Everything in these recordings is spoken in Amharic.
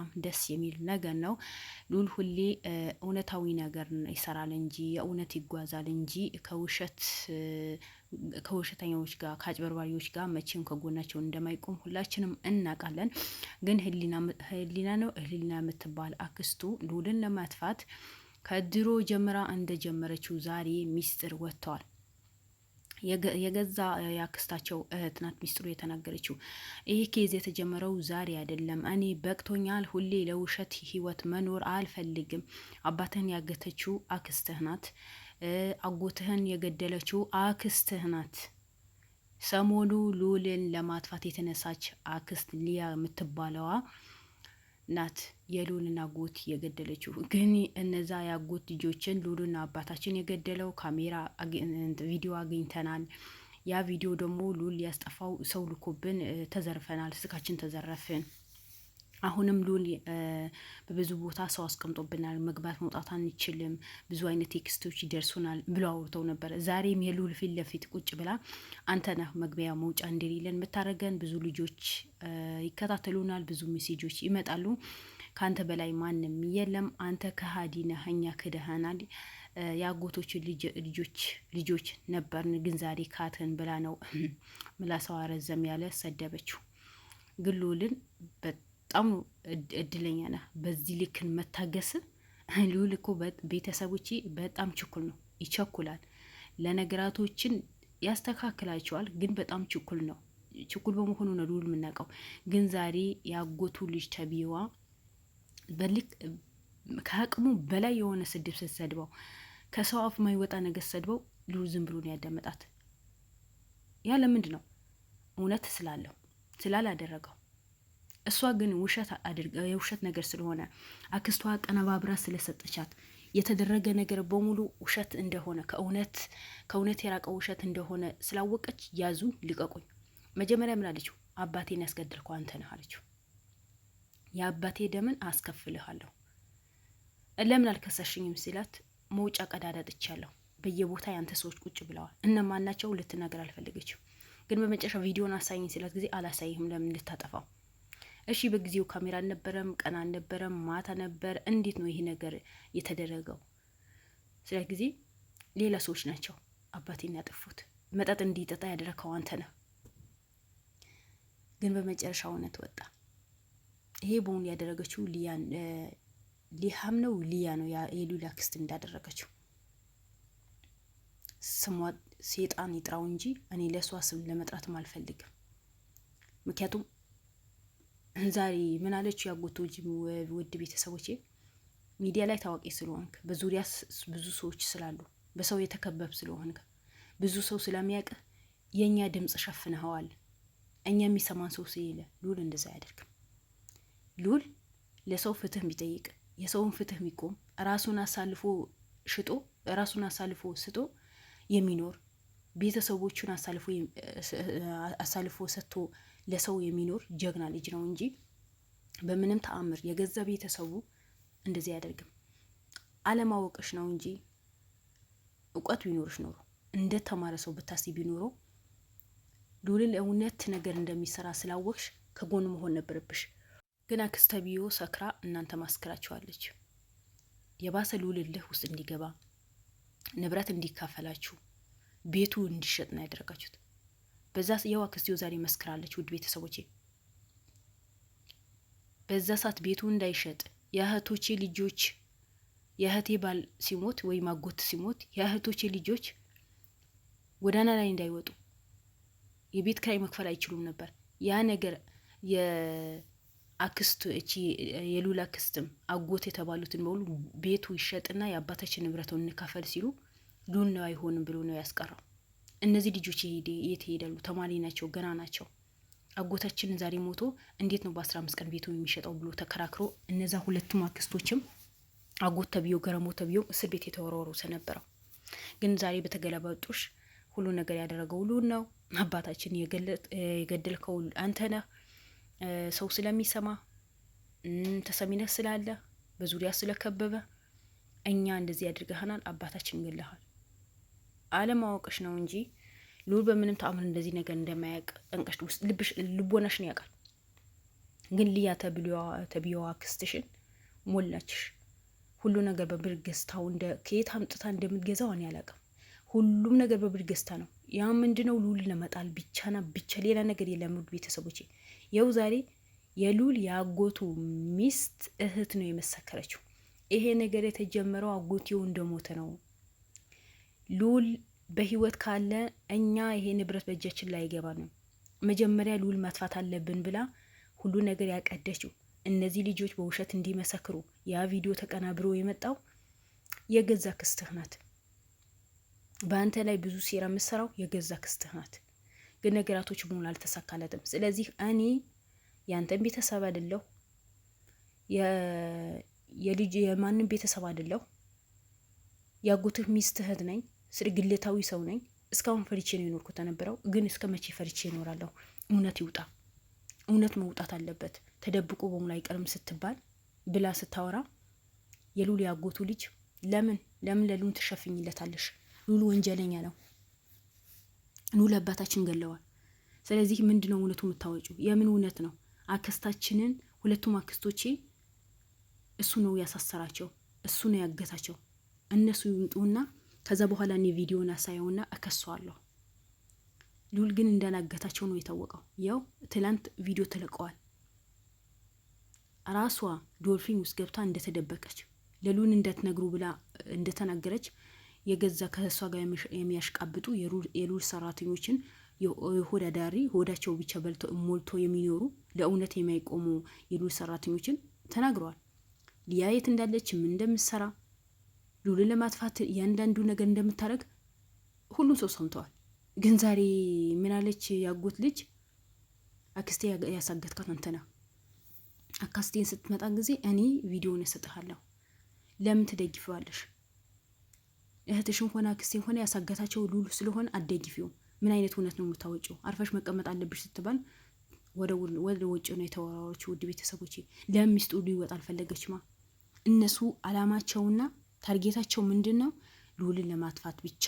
በጣም ደስ የሚል ነገር ነው። ሉል ሁሌ እውነታዊ ነገር ይሰራል እንጂ የእውነት ይጓዛል እንጂ ከውሸተኛዎች ጋር ከአጭበርባሪዎች ጋር መቼም ከጎናቸው እንደማይቆም ሁላችንም እናውቃለን። ግን ህሊና የምትባል አክስቱ ሉልን ለማጥፋት ከድሮ ጀምራ እንደጀመረችው ዛሬ ሚስጥር ወጥተዋል። የገዛ ያክስታቸው እህት ናት ሚስጥሩ የተናገረችው። ይህ ኬዝ የተጀመረው ዛሬ አይደለም። እኔ በቅቶኛል፣ ሁሌ ለውሸት ህይወት መኖር አልፈልግም። አባትህን ያገተችው አክስትህ ናት። አጎትህን የገደለችው አክስትህ ናት። ሰሞኑ ሉልን ለማጥፋት የተነሳች አክስት ሊያ የምትባለዋ ናት የሉልን አጎት የገደለችው። ግን እነዛ የአጎት ልጆችን ሉልና አባታችን የገደለው ካሜራ ቪዲዮ አግኝተናል። ያ ቪዲዮ ደግሞ ሉል ያስጠፋው ሰው ልኮብን ተዘርፈናል፣ ስልካችን ተዘረፍን። አሁንም ሉል በብዙ ቦታ ሰው አስቀምጦብናል፣ መግባት መውጣት አንችልም፣ ብዙ አይነት ቴክስቶች ይደርሱናል ብሎ አውርተው ነበር። ዛሬም የሉል ፊት ለፊት ቁጭ ብላ አንተ ነህ መግቢያ መውጫ እንደሌለን የምታደርገን፣ ብዙ ልጆች ይከታተሉናል፣ ብዙ ሜሴጆች ይመጣሉ፣ ከአንተ በላይ ማንም የለም፣ አንተ ከሃዲ ነህ፣ እኛ ክደህናል፣ የአጎቶች ልጆች ነበርን፣ ግን ዛሬ ካትህን ብላ ነው ምላሰዋ ረዘም ያለ ሰደበችው። ግን ሉልን በጣም እድለኛ ነህ በዚህ ልክን መታገስ። ሉል እኮ ቤተሰቦቼ በጣም ችኩል ነው፣ ይቸኩላል፣ ለነገራቶችን ያስተካክላቸዋል፣ ግን በጣም ችኩል ነው። ችኩል በመሆኑ ነው ሉል የምናውቀው። ግን ዛሬ ያጎቱ ልጅ ተቢዋ በልክ ከአቅሙ በላይ የሆነ ስድብ ስትሰድበው፣ ከሰው አፍ ማይወጣ ነገር ሰድበው፣ ሉል ዝም ብሎ ነው ያዳመጣት። ያ ለምንድን ነው? እውነት ስላለው ስላላደረገው። እሷ ግን የውሸት ነገር ስለሆነ አክስቷ ቀነባብራ ስለሰጠቻት የተደረገ ነገር በሙሉ ውሸት እንደሆነ ከእውነት የራቀው ውሸት እንደሆነ ስላወቀች ያዙ ልቀቁኝ። መጀመሪያ ምን አለችው? አባቴን ያስገደልከው አንተ ነህ አለችው። የአባቴ ደምን አስከፍልሃለሁ። ለምን አልከሰሽኝም ሲላት መውጫ ቀዳዳ ጥቻለሁ፣ በየቦታ ያንተ ሰዎች ቁጭ ብለዋል። እነማን ናቸው ልትናገር አልፈለገችው። ግን በመጨረሻ ቪዲዮን አሳይኝ ሲላት ጊዜ አላሳይህም፣ ለምን ልታጠፋው? እሺ በጊዜው ካሜራ አልነበረም፣ ቀን አልነበረም፣ ማታ ነበር። እንዴት ነው ይሄ ነገር የተደረገው? ስለ ጊዜ ሌላ ሰዎች ናቸው አባቴን ያጠፉት። መጠጥ እንዲጠጣ ያደረከው አንተ ነህ። ግን በመጨረሻ እውነት ወጣ። ይሄ በሙሉ ያደረገችው ሊያም ነው ሊያ ነው የሉል አክስት እንዳደረገችው። ስሟ ሴጣን ይጥራው እንጂ እኔ ለሷ ስም ለመጥራትም አልፈልግም። ምክንያቱም ዛሬ ምን አለችው? ያጎቶጂ ውድ ቤተሰቦቼ፣ ሚዲያ ላይ ታዋቂ ስለሆንክ፣ በዙሪያ ብዙ ሰዎች ስላሉ፣ በሰው የተከበብ ስለሆንክ፣ ብዙ ሰው ስለሚያውቅ የእኛ ድምፅ ሸፍነኸዋል። እኛ የሚሰማን ሰው ስለሌለ ሉል እንደዛ አያደርግም። ሉል ለሰው ፍትህ የሚጠይቅ የሰውን ፍትህ የሚቆም ራሱን አሳልፎ ስጦ የሚኖር ቤተሰቦቹን አሳልፎ ሰጥቶ ለሰው የሚኖር ጀግና ልጅ ነው እንጂ በምንም ተአምር የገዛ ቤተሰቡ እንደዚህ አያደርግም። አለማወቅሽ ነው እንጂ እውቀቱ ቢኖርሽ ኖሮ እንደ ተማረ ሰው ብታስቢ ቢኖረው ሉልን እውነት ነገር እንደሚሰራ ስላወቅሽ ከጎኑ መሆን ነበረብሽ። ግን አክስተቢዮ ሰክራ እናንተ ማስከራችኋለች። የባሰ ሉል እልህ ውስጥ እንዲገባ ንብረት እንዲካፈላችሁ ቤቱ እንዲሸጥ ነው ያደረጋችሁት። በዛ የዋ አክስቲዮ ዛሬ መስክራለች። ውድ ቤተሰቦቼ በዛ ሰዓት ቤቱ እንዳይሸጥ የእህቶቼ ልጆች የእህቴ ባል ሲሞት ወይም አጎት ሲሞት የእህቶቼ ልጆች ጎዳና ላይ እንዳይወጡ የቤት ኪራይ መክፈል አይችሉም ነበር። ያ ነገር የአክስቱ የሉል አክስትም አጎት የተባሉትን በሙሉ ቤቱ ይሸጥና የአባታችን ንብረቱን እንካፈል ሲሉ ሉል ነው አይሆንም ብሎ ነው ያስቀረው። እነዚህ ልጆች የት ይሄዳሉ? ተማሪ ናቸው፣ ገና ናቸው። አጎታችንን ዛሬ ሞቶ እንዴት ነው በ15 ቀን ቤቱ የሚሸጠው ብሎ ተከራክሮ እነዛ ሁለቱም አክስቶችም አጎት ተብዮ ገረሞ ተብዮ እስር ቤት የተወረወሩ ሰነበረው። ግን ዛሬ በተገለባጦሽ ሁሉ ነገር ያደረገው ሉል ነው። አባታችን የገደልከው አንተ ነህ። ሰው ስለሚሰማ ተሰሚነት ስላለ በዙሪያ ስለከበበ እኛ እንደዚህ ያድርገህናል፣ አባታችን ገለሃል። አለማወቅሽ ነው እንጂ ሉል በምንም ተአምር እንደዚህ ነገር እንደማያውቅ ጠንቀሽ ውስጥ ልቦናሽን ያውቃል። ግን ሊያ ተብዬዋ አክስትሽን ሞላችሽ። ሁሉ ነገር በብር ገዝታው ከየት አምጥታ እንደምትገዛው እኔ አላውቅም። ሁሉም ነገር በብር ገዝታ ነው። ያ ምንድነው ሉል ለመጣል ብቻና ብቻ ሌላ ነገር የለም። ቤተሰቦቼ የው ዛሬ የሉል የአጎቱ ሚስት እህት ነው የመሰከረችው። ይሄ ነገር የተጀመረው አጎቴው እንደሞተ ነው። ሉል በህይወት ካለ እኛ ይሄ ንብረት በእጃችን ላይ ይገባ ነው። መጀመሪያ ሉል ማጥፋት አለብን ብላ ሁሉ ነገር ያቀደችው እነዚህ ልጆች በውሸት እንዲመሰክሩ ያ ቪዲዮ ተቀናብሮ የመጣው የገዛ ክስትህ ናት። በአንተ ላይ ብዙ ሴራ የምትሰራው የገዛ ክስትህ ናት። ግን ነገራቶች ሙሉ አልተሳካለትም። ስለዚህ እኔ ያንተን ቤተሰብ አይደለሁ፣ የልጅ የማንም ቤተሰብ አይደለሁ። ያጎትህ ሚስት እህት ነኝ። ግለታዊ ሰው ነኝ። እስካሁን ፈሪቼ ነው የኖርኩት ተነበረው። ግን እስከ መቼ ፈሪቼ እኖራለሁ? እውነት ይውጣ። እውነት መውጣት አለበት። ተደብቆ በሙሉ አይቀርም ስትባል ብላ ስታወራ የሉል ያጎቱ ልጅ ለምን ለሉን ትሸፍኝለታለሽ? ሉሉ ወንጀለኛ ነው። ሉል አባታችን ገለዋል። ስለዚህ ምንድነው እውነቱ የምታወጪው? የምን እውነት ነው? አክስታችንን ሁለቱም አክስቶቼ እሱ ነው ያሳሰራቸው፣ እሱ ነው ያገታቸው። እነሱ ይምጡና ከዛ በኋላ እኔ ቪዲዮን አሳየውና እከሰዋለሁ። ሉል ግን እንዳላገታቸው ነው የታወቀው። ያው ትላንት ቪዲዮ ተለቀዋል። ራሷ ዶልፊን ውስጥ ገብታ እንደተደበቀች ለሉል እንደትነግሩ ብላ እንደተናገረች የገዛ ከሷ ጋር የሚያሽቃብጡ የሉል ሰራተኞችን የሆድ አዳሪ ሆዳቸው ብቻ በልቶ ሞልቶ የሚኖሩ ለእውነት የማይቆሙ የሉል ሰራተኞችን ተናግረዋል። ሊያ የት እንዳለች ምን እንደምትሰራ ሉልን ለማጥፋት እያንዳንዱ ነገር እንደምታደርግ ሁሉም ሰው ሰምተዋል። ግን ዛሬ ምን አለች? ያጎት ልጅ አክስቴ ያሳገትካት አንተ ነህ። አካስቴን ስትመጣ ጊዜ እኔ ቪዲዮን እሰጥሃለሁ፣ ለምን ትደግፊዋለሽ? እህትሽን ሆነ አክስቴን ሆነ ያሳገታቸው ሉል ስለሆነ አትደግፊው። ምን አይነት እውነት ነው የምታወጪው? አርፈሽ መቀመጥ አለብሽ ስትባል ወደ ውጭ ነው የተወራወረችው። ውድ ቤተሰቦቼ ለምን ሚስጥሩ ሊወጣ አልፈለገችማ? እነሱ አላማቸውና ታርጌታቸው ምንድን ነው? ሉልን ለማጥፋት ብቻ።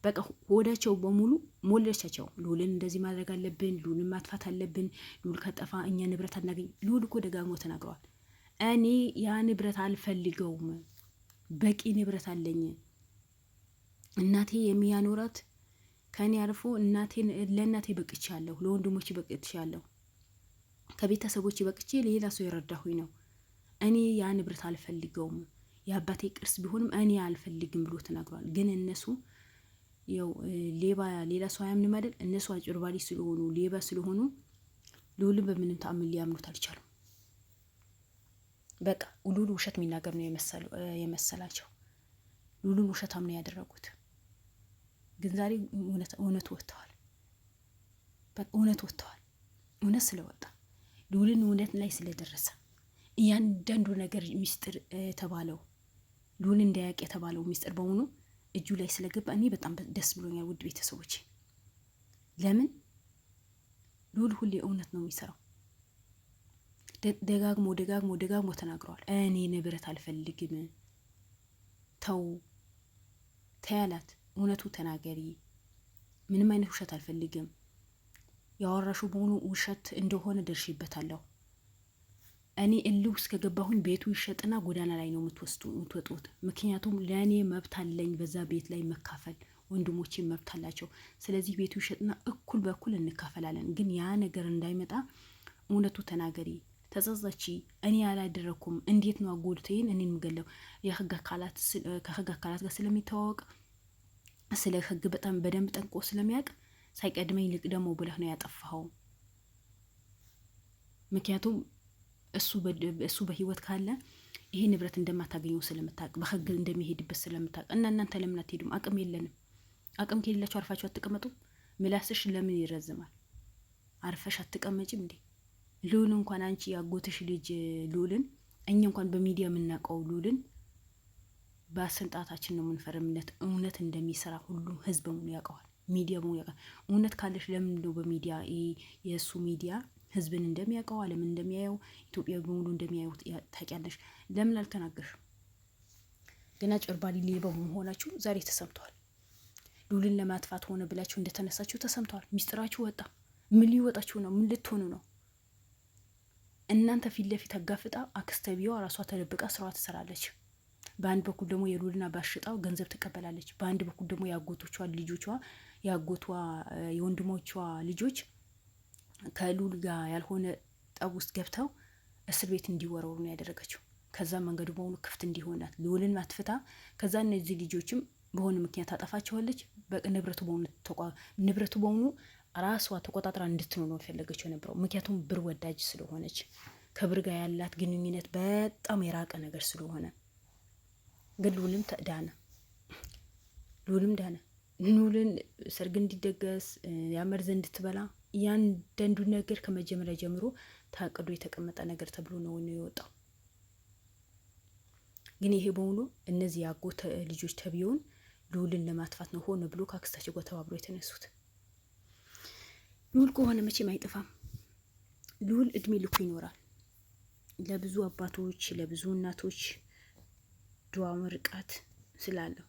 በቃ ሆዳቸው በሙሉ ሞለቻቸው። ሉልን እንደዚህ ማድረግ አለብን፣ ሉልን ማጥፋት አለብን፣ ሉል ከጠፋ እኛ ንብረት አናገኝ። ሉል እኮ ደጋግሞ ተናግረዋል። እኔ ያ ንብረት አልፈልገውም፣ በቂ ንብረት አለኝ። እናቴ የሚያኖራት ከኔ አልፎ ለእናቴ በቅቻለሁ፣ ለወንድሞቼ በቅቻለሁ፣ ከቤተሰቦቼ በቅቼ ሌላ ሰው የረዳሁኝ ነው። እኔ ያ ንብረት አልፈልገውም፣ የአባቴ ቅርስ ቢሆንም እኔ አልፈልግም ብሎ ተናግሯል። ግን እነሱ ያው ሌላ ሰው አያምንም አይደል? እነሱ አጭበርባሪ ስለሆኑ ሌባ ስለሆኑ ሉልን በምንም ተአምን ሊያምኑት አልቻሉም። በቃ ሉል ውሸት የሚናገር ነው የመሰላቸው። ሉልን ውሸታም ነው ያደረጉት። ግን ዛሬ እውነት ወጥተዋል። በቃ እውነት ወጥተዋል። እውነት ስለወጣ ሉልን እውነት ላይ ስለደረሰ እያንዳንዱ ነገር ሚስጥር የተባለው ሉል እንዳያውቅ የተባለው ሚስጥር በሙሉ እጁ ላይ ስለገባ እኔ በጣም ደስ ብሎኛል። ውድ ቤተሰቦች ለምን ሉል ሁሌ እውነት ነው የሚሰራው። ደጋግሞ ተናግረዋል። እኔ ንብረት አልፈልግም፣ ተያላት፣ እውነቱ ተናገሪ፣ ምንም አይነት ውሸት አልፈልግም፣ ያወራሹ በሙሉ ውሸት እንደሆነ ደርሼበታለሁ። እኔ እልህ ውስጥ ከገባሁኝ ቤቱ ይሸጥና ጎዳና ላይ ነው የምትወጡት። ምክንያቱም ለእኔ መብት አለኝ በዛ ቤት ላይ መካፈል፣ ወንድሞቼ መብት አላቸው። ስለዚህ ቤቱ ይሸጥና እኩል በኩል እንካፈላለን። ግን ያ ነገር እንዳይመጣ እውነቱ ተናገሪ፣ ተጸጸቺ። እኔ ያላደረኩም እንዴት ነው አጎልተይን እኔን ምገለው? ከህግ አካላት ጋር ስለሚተዋወቅ ስለ ህግ በጣም በደንብ ጠንቆ ስለሚያውቅ ሳይቀድመኝ ልቅደሞ ብለህ ነው ያጠፋኸው። ምክንያቱም እሱ በህይወት ካለ ይሄ ንብረት እንደማታገኘው ስለምታውቅ በህግ እንደሚሄድበት ስለምታውቅ እና እናንተ ለምን አትሄዱም? አቅም የለንም። አቅም ከሌላችሁ አርፋችሁ አትቀመጡም? ምላስሽ ለምን ይረዝማል? አርፈሽ አትቀመጭም እንዴ? ሉል እንኳን አንቺ ያጎትሽ ልጅ ሉልን እኛ እንኳን በሚዲያ የምናውቀው ሉልን በስንጣታችን ነው የምንፈርምለት። እውነት እንደሚሰራ ሁሉም ህዝብ ሙሉ ያውቀዋል። ሚዲያ ሙሉ ያውቃል። እውነት ካለሽ ለምን ነው በሚዲያ የእሱ ሚዲያ ህዝብን እንደሚያውቀው ዓለምን እንደሚያየው ኢትዮጵያ በሙሉ እንደሚያዩት ታውቂያለሽ? ለምን አልተናገርሽም? ገና አጭበርባሪ ሌባ መሆናችሁ ዛሬ ተሰምቷል። ሉልን ለማጥፋት ሆነ ብላችሁ እንደተነሳችሁ ተሰምቷል። ሚስጥራችሁ ወጣ። ምን ሊወጣችሁ ነው? ምን ልትሆኑ ነው? እናንተ ፊት ለፊት አጋፍጣ አክስተቢዋ ራሷ ተደብቃ ስራዋ ትሰራለች። በአንድ በኩል ደግሞ የሉልና ባሽጣው ገንዘብ ትቀበላለች። በአንድ በኩል ደግሞ የአጎቶቿ ልጆቿ የአጎቷ የወንድሞቿ ልጆች ከሉል ጋር ያልሆነ ጠብ ውስጥ ገብተው እስር ቤት እንዲወረሩ ነው ያደረገችው። ከዛ መንገዱ በሙሉ ክፍት እንዲሆናት ሉልን አትፍታ። ከዛ እነዚህ ልጆችም በሆነ ምክንያት ታጠፋቸዋለች። ንብረቱ በሙሉ ራሷ ተቆጣጥራ እንድትኖር ነው የፈለገችው የነበረው። ምክንያቱም ብር ወዳጅ ስለሆነች ከብር ጋር ያላት ግንኙነት በጣም የራቀ ነገር ስለሆነ። ግን ሉልም ዳነ። ሉልን ሰርግ እንዲደገስ ያመርዘ እንድትበላ እያንዳንዱ ነገር ከመጀመሪያ ጀምሮ ታቅዶ የተቀመጠ ነገር ተብሎ ነው የወጣው። ግን ይሄ በሙሉ እነዚህ ያጎት ልጆች ተብየውን ሉልን ለማጥፋት ነው ሆነ ብሎ ከአክስታቸው ጋር ተባብሮ የተነሱት። ሉል ከሆነ መቼም አይጠፋም። ሉል እድሜ ልኩ ይኖራል። ለብዙ አባቶች ለብዙ እናቶች ዱዓ ምርቃት ስላለው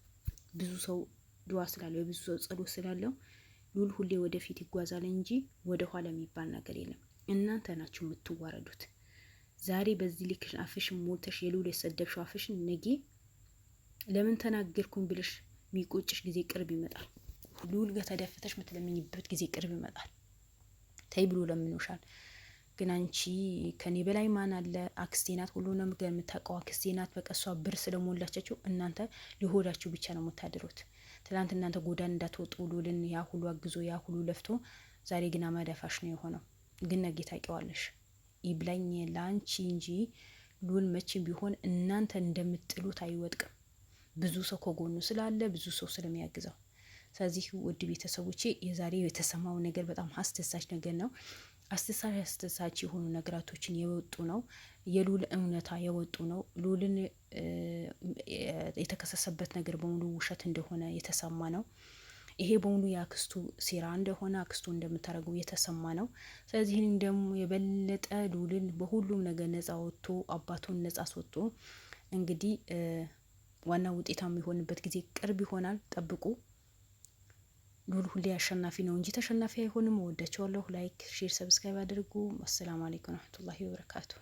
ብዙ ሰው ዱዓ ስላለው የብዙ ሰው ጸሎት ስላለው ሉል ሁሌ ወደፊት ይጓዛል እንጂ ወደ ኋላ የሚባል ነገር የለም። እናንተ ናችሁ የምትዋረዱት። ዛሬ በዚህ ልክ አፍሽን ሞልተሽ የሉል የሰደብሽው አፍሽን ነገ ለምን ተናገርኩኝ ብለሽ የሚቆጭሽ ጊዜ ቅርብ ይመጣል። ሉል ጋር ተደፍተሽ የምትለምኝበት ጊዜ ቅርብ ይመጣል። ተይ ብሎ ለምኖሻል። ግን አንቺ ከኔ በላይ ማን አለ? አክስቴ ናት፣ ሁሉንም ነገር የምታውቀው አክስቴ ናት። በቃ እሷ ብር ስለሞላቻቸው እናንተ ሊሆዳችሁ ብቻ ነው የምታድሩት። ትናንት እናንተ ጎዳን እንዳትወጡ ሉልን ያ ሁሉ አግዞ ያ ሁሉ ለፍቶ፣ ዛሬ ግን አመዳፋሽ ነው የሆነው። ግን ነገ ታውቂዋለሽ። ይብላኝ ለአንቺ እንጂ ሉል መቼም ቢሆን እናንተ እንደምትጥሉት አይወድቅም። ብዙ ሰው ከጎኑ ስላለ፣ ብዙ ሰው ስለሚያግዘው። ስለዚህ ውድ ቤተሰቦቼ የዛሬው የተሰማው ነገር በጣም አስደሳች ነገር ነው። አስደሳች የሆኑ ነገራቶችን የወጡ ነው። የሉል እውነታ የወጡ ነው። ሉልን የተከሰሰበት ነገር በሙሉ ውሸት እንደሆነ የተሰማ ነው። ይሄ በሙሉ የአክስቱ ሴራ እንደሆነ አክስቱ እንደምታደርገው የተሰማ ነው። ስለዚህ ደግሞ የበለጠ ሉልን በሁሉም ነገር ነጻ ወጥቶ አባቱን ነጻ አስወጥቶ እንግዲህ ዋና ውጤታማ የሚሆንበት ጊዜ ቅርብ ይሆናል። ጠብቁ። ሉል ሁሌ አሸናፊ ነው እንጂ ተሸናፊ አይሆንም። ወዳቸዋለሁ። ላይክ፣ ሼር፣ ሰብስክራይብ አድርጉ። አሰላሙ አለይኩም ወራህመቱላሂ ወበረካቱ።